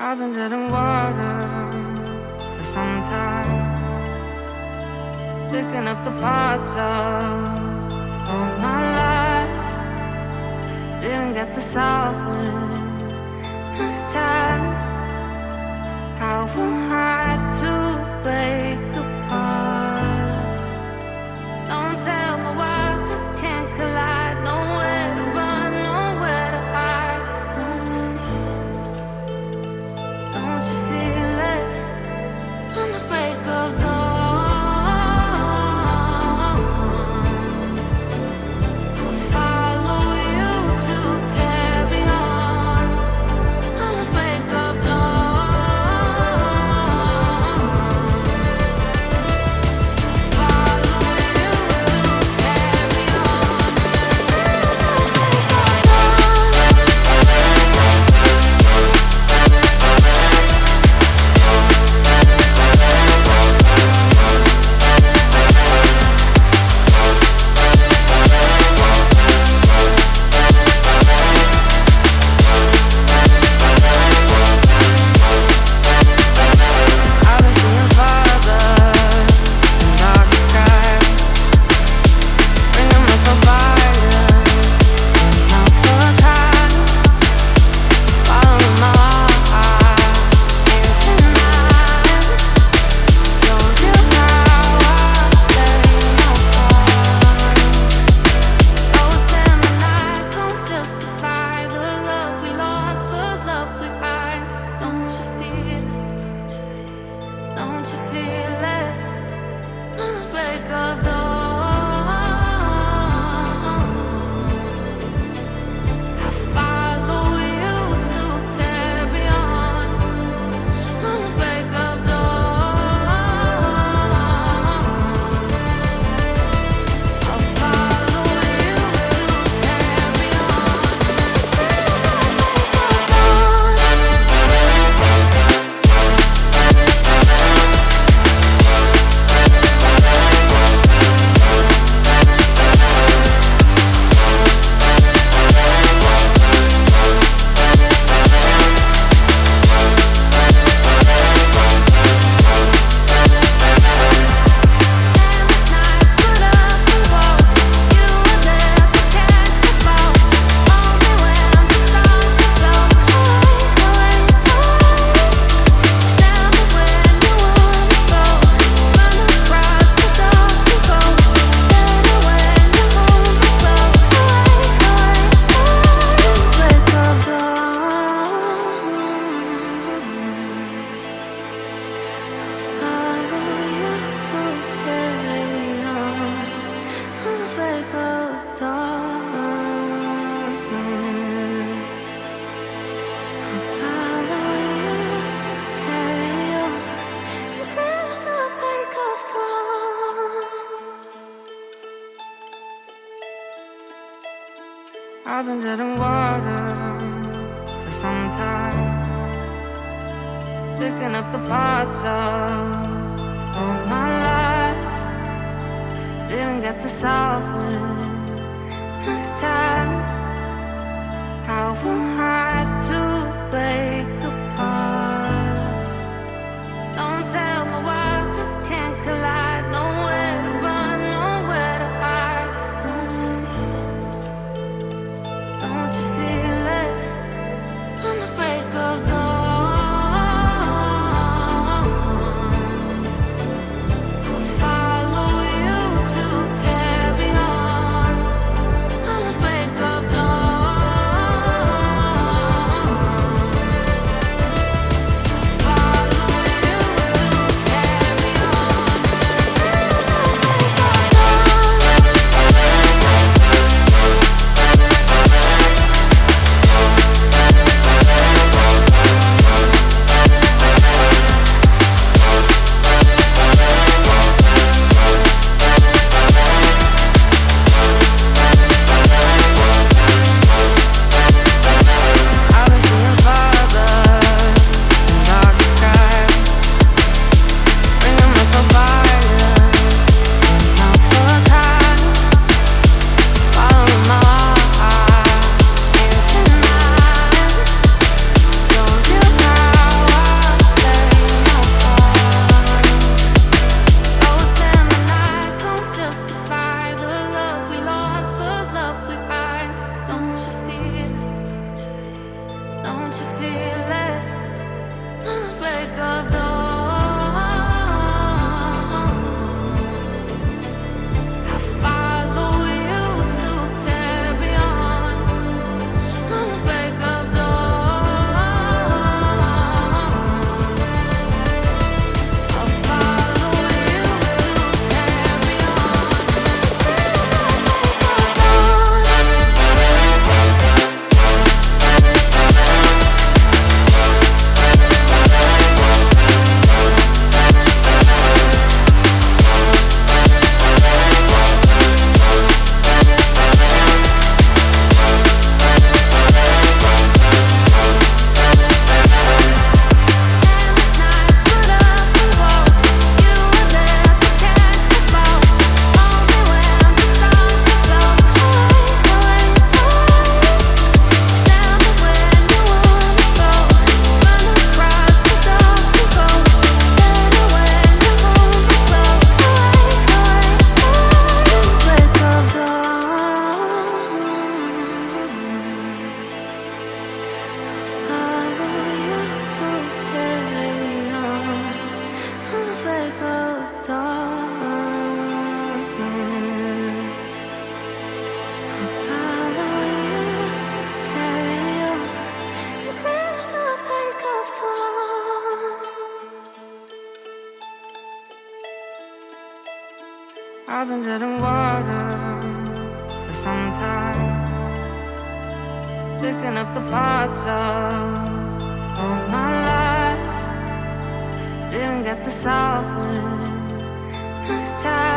I've been dead in water for some time, picking up the parts of all my life. Didn't get to solve it this time. How am I to break apart? Don't tell me why we can't collide. Nowhere to run, nowhere to hide. Don't you feel it? Don't you feel it? On the break of dawn, I'll follow you to carry on. On the break of dawn, I'll follow you to carry on. Till the break of I've been seeing farther in dark skies, bringing up the fire, not for time. Following my heart, can't deny. Show you how I play my part. Ghosts in the night don't justify the love we lost, the love we hide. Don't you feel it? Don't you feel it? On the break of dawn, I follow you to carry on. On the break of dawn, I'll follow you to carry on. Till the break of dawn. I've been dead in water for some time, picking up the parts of all my life. Didn't get to solve it this time. How am I to break apart? Don't tell me why we can't collide. Nowhere to run, nowhere to hide. Don't you feel it? Don't you feel it? On the break of dawn, I'll follow you to carry on. On the break I've been dead in water for some time, picking up the parts of all my life. Didn't get to solve it this time.